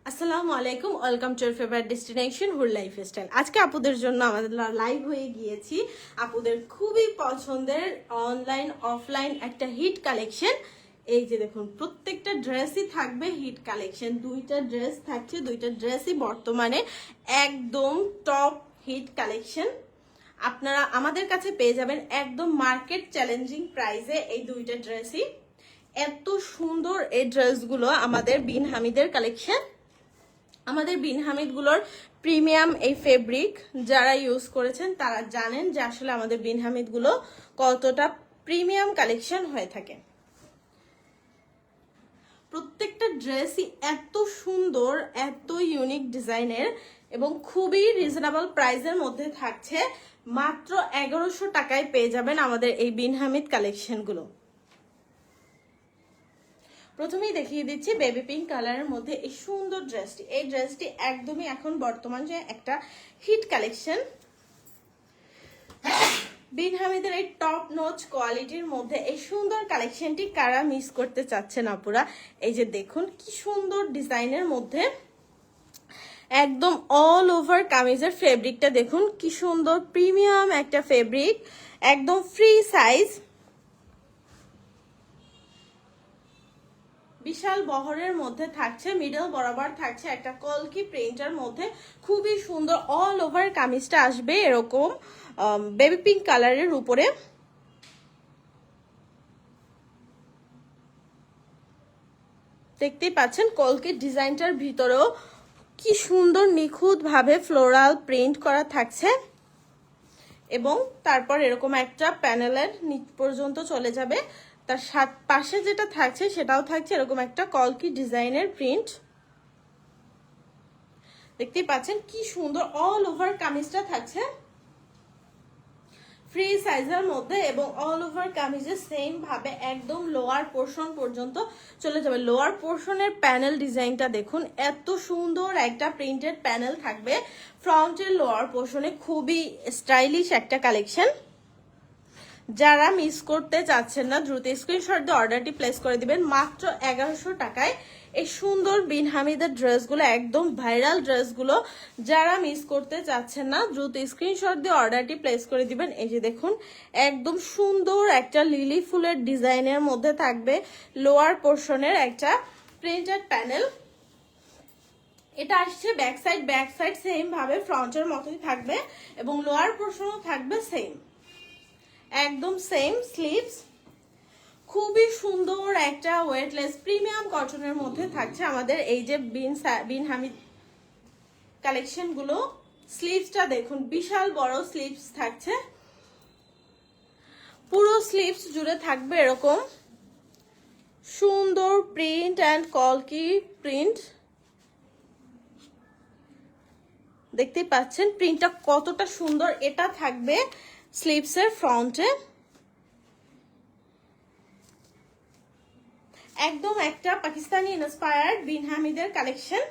আসসালামু আলাইকুম, welcome to your favourite destination হুর লাইফস্টাইল। আজকে আপুদের জন্য আমাদের লাইভ হয়ে গিয়েছি আপুদের খুবই পছন্দের অনলাইন অফলাইন একটা হিট কালেকশন। এই যে দেখুন, প্রত্যেকটা ড্রেসই থাকবে হিট কালেকশন। দুইটা ড্রেস থাকছে, দুইটা ড্রেসই বর্তমানে একদম টপ হিট কালেকশন। আপনারা আমাদের কাছে পেয়ে যাবেন একদম মার্কেট চ্যালেঞ্জিং প্রাইসে এই দুইটা ড্রেসই। এত সুন্দর এই ড্রেসগুলো আমাদের বিন হামিদের কালেকশন। আমাদের বিন হামিদগুলোর প্রিমিয়াম এই ফেব্রিক যারা ইউজ করেছেন তারা জানেন যে আসলে আমাদের বিন হামিদগুলো কতটা প্রিমিয়াম কালেকশন হয়ে থাকে। প্রত্যেকটা ড্রেসই এত সুন্দর, এত ইউনিক ডিজাইনের এবং খুবই রিজনেবল প্রাইসের মধ্যে থাকছে। মাত্র 1100 টাকায় পেয়ে যাবেন আমাদের এই বিন হামিদ কালেকশনগুলো। প্রথমেই দেখিয়ে দিচ্ছি বেবি পিঙ্ক কালারের মধ্যে এই সুন্দর ড্রেসটি। এই ড্রেসটি একদমই এখন বর্তমান যে একটা হিট কালেকশন। বিন হামিদের এই টপ নোচ কোয়ালিটির মধ্যে এই সুন্দর কালেকশনটি কারা মিস করতে চাচ্ছেন আপুরা? এই যে দেখুন কি সুন্দর ডিজাইনের মধ্যে একদম অল ওভার কামিজের ফেব্রিকটা দেখুন কি সুন্দর প্রিমিয়াম একটা ফেব্রিক, একদম ফ্রি সাইজ, বিশাল বহরের মধ্যে থাকছে। মিডল বরাবর থাকছে একটা কলকি প্রিন্টের মধ্যে খুবই সুন্দর অল ওভার কামিজটা আসবে এরকম বেবি পিঙ্ক কালারের উপরে। দেখতেই পাচ্ছেন কলকি ডিজাইনটার ভিতরেও কি সুন্দর নিখুঁত ভাবে ফ্লোরাল প্রিন্ট করা থাকছে এবং তারপর এরকম একটা প্যানেলের নিচ পর্যন্ত চলে যাবে। তার পাশে যেটা থাকছে সেটাও থাকছে এরকম একটা কলকি ডিজাইনের প্রিন্ট। দেখতেই পাচ্ছেন কি সুন্দর অল ওভার কামিজটা থাকছে ফ্রি সাইজের মধ্যে এবং অল ওভার কামিজে সেম ভাবে একদম লোয়ার পোর্শন পর্যন্ত চলে যাবে। লোয়ার পোর্শনের প্যানেল ডিজাইনটা দেখুন, এত সুন্দর একটা প্রিন্টেড প্যানেল থাকবে ফ্রন্টের লোয়ার পোর্শনে। খুবই স্টাইলিশ একটা কালেকশন। যারা মিস করতে চাচ্ছেন না দ্রুত স্ক্রিনশট দিয়ে অর্ডারটি প্লেস করে দিবেন মাত্র 1100 টাকায়। এই সুন্দর বিন হামিদের ড্রেসগুলো একদম ভাইরাল ড্রেসগুলো যারা মিস করতে চাচ্ছেন না দ্রুত স্ক্রিনশট দিয়ে অর্ডারটি প্লেস করে দিবেন। এই যে দেখুন একদম সুন্দর একটা লিলি ফুলের ডিজাইনের মধ্যে থাকবে লোয়ার পোর্শনের একটা প্রিন্টেড প্যানেল। এটা আসছে ব্যাক সাইড সেম ভাবে ফ্রন্টের মতোই থাকবে এবং লোয়ার পোর্শনও থাকবে সেম, একদম সেম স্লিভস। খুবই সুন্দর একটা ওয়েটলেস প্রিমিয়াম কটনের মধ্যে থাকছে আমাদের এই যে বিন হামিদ কালেকশন গুলো। স্লিভসটা দেখুন বিশাল বড় স্লিভস থাকছে, পুরো স্লিভস জুড়ে থাকবে এরকম সুন্দর প্রিন্ট অ্যান্ড কলকি প্রিন্ট। দেখতেই পাচ্ছেন প্রিন্টটা কতটা সুন্দর। এটা থাকবে স্লিভসের ফ্রন্টে, একদম একটা পাকিস্তানি ইন্সপায়ার্ড বিন হামিদের কালেকশন।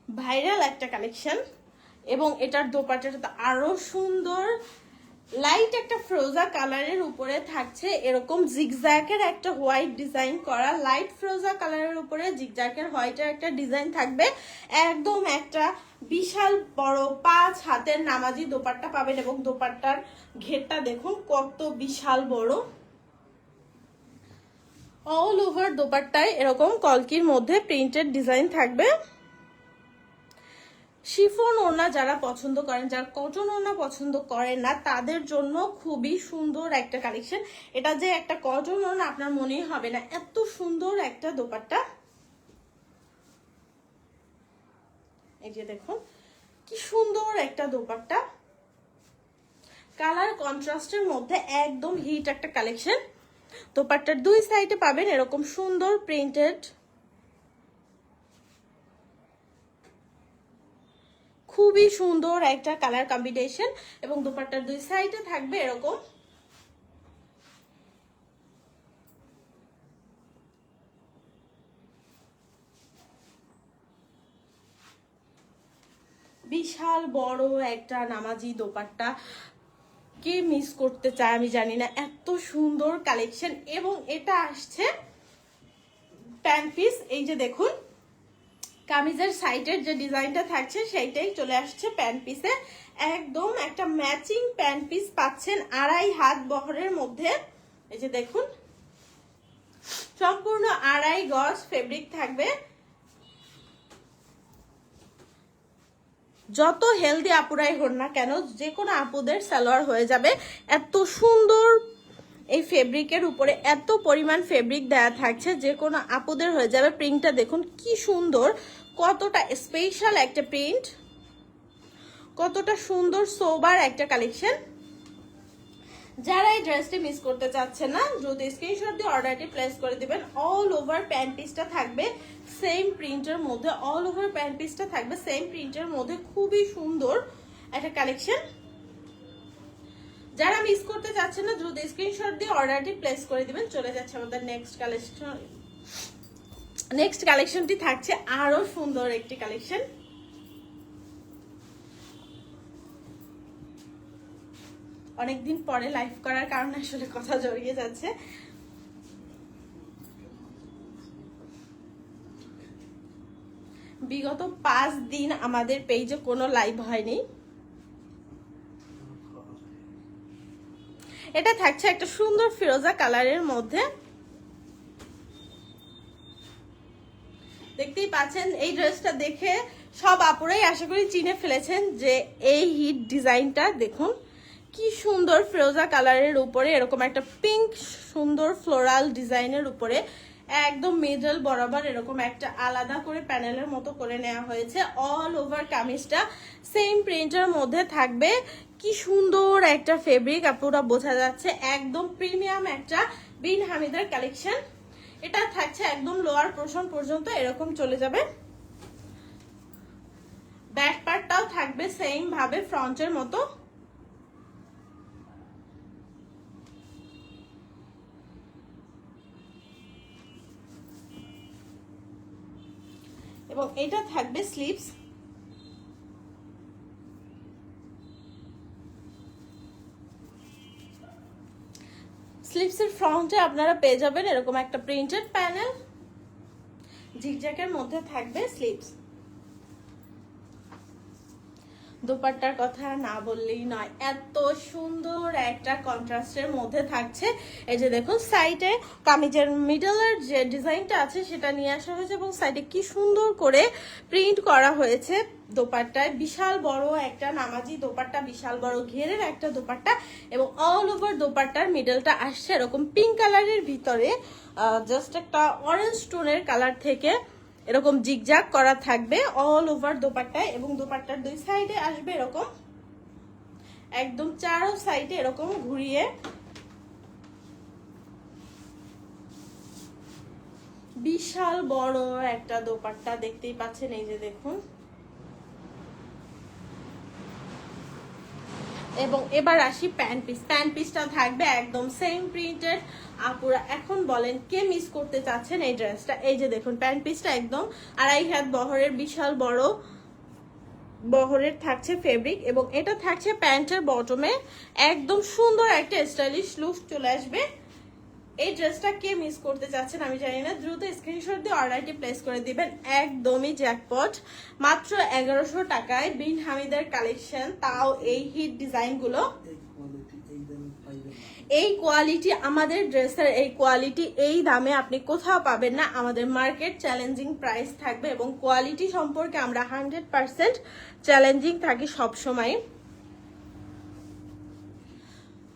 ভাইরাল একটা কালেকশন এবং এটার দোপাট্টাটা আরো সুন্দর। লাইট একটা ফ্রোজা কালারের উপরে থাকছে এরকম জিগজ্যাগের একটা হোয়াইট ডিজাইন করা। লাইট ফ্রোজা কালারের উপরে জিগজ্যাগের হোয়াইটের একটা ডিজাইন থাকবে। একদম একটা বিশাল বড় 5 হাতের নামাজি দোপাট্টা পাবেন এবং দোপাট্টার ঘেরটা দেখুন কত বিশাল বড়। অল ওভার দোপাট্টায় এরকম কলকির মধ্যে প্রিন্টেড ডিজাইন থাকবে। শিফন ওড়না যারা পছন্দ করেন, যারা কটন ওড়না পছন্দ করেন না তাদের জন্য খুবই সুন্দর একটা কালেকশন। এটা যে একটা কটন ওড়না আপনার মনেই হবে না, এত সুন্দর একটা দোপাট্টা। এই যে দেখুন কি সুন্দর একটা দোপাট্টা, কালার কন্ট্রাস্টের মধ্যে একদম হিট একটা কালেকশন। দোপাট্টার দুই সাইডে পাবেন এরকম সুন্দর প্রিন্টেড, খুবই সুন্দর একটা কালার কম্বিনেশন এবং দোপাট্টার দুই সাইডে থাকবে এরকম বিশাল বড় একটা নামাজি দোপাট্টা। কে মিস করতে চায় আমি জানি না, এত সুন্দর কালেকশন। এবং এটা আসছে প্যান্ট পিস। এই যে দেখুন কামিজের সাইডের যে ডিজাইনটা থাকছে সেইটাই চলে আসছে প্যান্ট পিসে। একদম একটা ম্যাচিং প্যান্ট পিস পাচ্ছেন 2.5 হাত বহরের মধ্যে। এই যে দেখুন সম্পূর্ণ 2.5 গজ ফেব্রিক থাকবে। যত হেলদি আপুরাই হন না কেন যে কোনো আপুদের সালোয়ার হয়ে যাবে। এত সুন্দর এই ফেব্রিকের উপরে এত পরিমাণ ফেব্রিক দেয়া থাকছে, যে কোনো আপুদের হয়ে যাবে। প্রিন্টটা দেখুন কি সুন্দর, কতটা স্পেশাল একটা প্রিন্ট, কতটা সুন্দর সোবার একটা কালেকশন। যারা এই ড্রেসটি মিস করতে চাচ্ছেন না দ্রুত স্ক্রিনশট দিয়ে অর্ডারটি প্লেস করে দিবেন। অল ওভার প্যান্ট পিসটা থাকবে সেম প্রিন্টের মধ্যে, অল ওভার প্যান্ট পিসটা থাকবে সেম প্রিন্টের মধ্যে। খুবই সুন্দর একটা কালেকশন। যারা মিস করতে চাচ্ছেন না দ্রুত স্ক্রিনশট দিয়ে অর্ডারটি প্লেস করে দিবেন। চলে যাচ্ছে আমাদের নেক্সট কালেকশন। নেক্সট কালেকশনটি থাকছে আরো সুন্দর একটি কালেকশন। অনেকদিন পরে লাইভ করার কারণে আসলে কথা জড়িয়ে যাচ্ছে। বিগত 5 দিন আমাদের পেজে কোনো লাইভ হয়নি। এটা থাকছে একটা সুন্দর ফিরোজা কালারের মধ্যে। দেখতেই পাচ্ছেন এই ড্রেসটা দেখে সব আপুরাই আশা করি চিনে ফেলেছেন যে এই হিট ডিজাইনটা দেখুন কি সুন্দর। ফিরোজা কালারের উপরে এরকম একটা পিঙ্ক সুন্দর ফ্লোরাল ডিজাইনের উপরে একদম মিডল বরাবর এরকম একটা আলাদা করে প্যানেলের মতো করে নেওয়া হয়েছে। অল ওভার কামিজটা সেম প্রিন্টের মধ্যে থাকবে। কি সুন্দর একটা ফেব্রিক আপুরা বোঝা যাচ্ছে, একদম প্রিমিয়াম একটা বিন হামিদের কালেকশন। এটা থাকছে একদম লোয়ার পোর্শন পর্যন্ত এরকম চলে যাবে। ব্যাক পার্টটাও থাকবে সেম ভাবে ফ্রন্টের মতো। এবং এটা থাকবে স্লিভস। স্লিভসের ফ্রন্টে আপনারা পেয়ে যাবেন এরকম একটা প্রিন্টেড প্যানেল, জিগজ্যাগের মধ্যে থাকবে স্লিভস। দোপাট্টার কথা না বললেই নয়, এত সুন্দর একটা কন্ট্রাস্টের মধ্যে থাকছে। এই যে দেখুন সাইডে কামিজের মিডলের যে ডিজাইনটা আছে সেটা নিয়ে আসা হয়েছে এবং সাইডে কি সুন্দর করে প্রিন্ট করা হয়েছে। দোপাট্টায় বিশাল বড় একটা নামাজি দোপাট্টা, বিশাল বড় ঘেরের একটা দোপাট্টা এবং অল ওভার দোপাট্টার মিডলটা আসছে এরকম পিঙ্ক কালারের ভিতরে জাস্ট একটা অরেঞ্জ টোনের কালার থেকে এরকম জিগজাগ করা থাকবে অল ওভার দোপাট্টায়। এবং দোপাট্টার দুই সাইডে আসবে এরকম একদম চারো সাইডে এরকম ঘুরিয়ে বিশাল বড় একটা দোপাট্টা দেখতেই পাচ্ছেন। এই যে দেখুন। এবং এবার আসি প্যান্ট পিস। প্যান্ট পিসটা থাকবে একদম সেম প্রিন্টেড। আপুরা এখন বলেন কে মিস করতে চাচ্ছেন এই ড্রেসটা। এই যে দেখুন প্যান্ট পিসটা একদম 2.5 হাত বহরের বিশাল বড় বহরের থাকছে ফেব্রিক এবং এটা থাকছে প্যান্টের বটমে। একদম সুন্দর একটা স্টাইলিশ লুক চলে আসবে। এই ড্রেসটা কে মিস করতে চাচ্ছেন আমি জানি না, দ্রুত স্ক্রিনশট দিয়ে অর্ডারটি প্লেস করে দিবেন। একদমই জ্যাকপট, মাত্র 1100 টাকায় বিন হামিদের কালেকশন, তাও এই হিট ডিজাইনগুলো। এই কোয়ালিটি আমাদের ড্রেসের এই কোয়ালিটি এই দামে আপনি কোথাও পাবেন না। আমাদের মার্কেট চ্যালেঞ্জিং প্রাইস থাকবে এবং কোয়ালিটি সম্পর্কে আমরা 100% চ্যালেঞ্জিং থাকি সবসময়।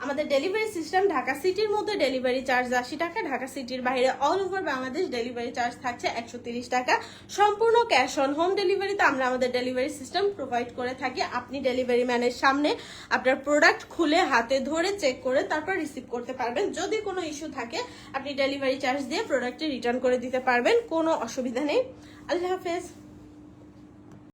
আমাদের ডেলিভারি সিস্টেম ঢাকা সিটির মধ্যে ডেলিভারি চার্জ 80 টাকা, ঢাকা সিটির বাইরে all over Bangladesh delivery charge থাকছে 130 টাকা। সম্পূর্ণ ক্যাশ অন হোম ডেলিভারিতে আমরা আমাদের ডেলিভারি সিস্টেম প্রোভাইড করে থাকি। আপনি ডেলিভারি ম্যানের সামনে আপনার প্রোডাক্ট খুলে হাতে ধরে চেক করে তারপর রিসিভ করতে পারবেন। যদি কোনো ইস্যু থাকে আপনি ডেলিভারি চার্জ দিয়ে প্রোডাক্টটি রিটার্ন করে দিতে পারবেন, কোনো অসুবিধা নেই। আল্লাহ হাফেজ।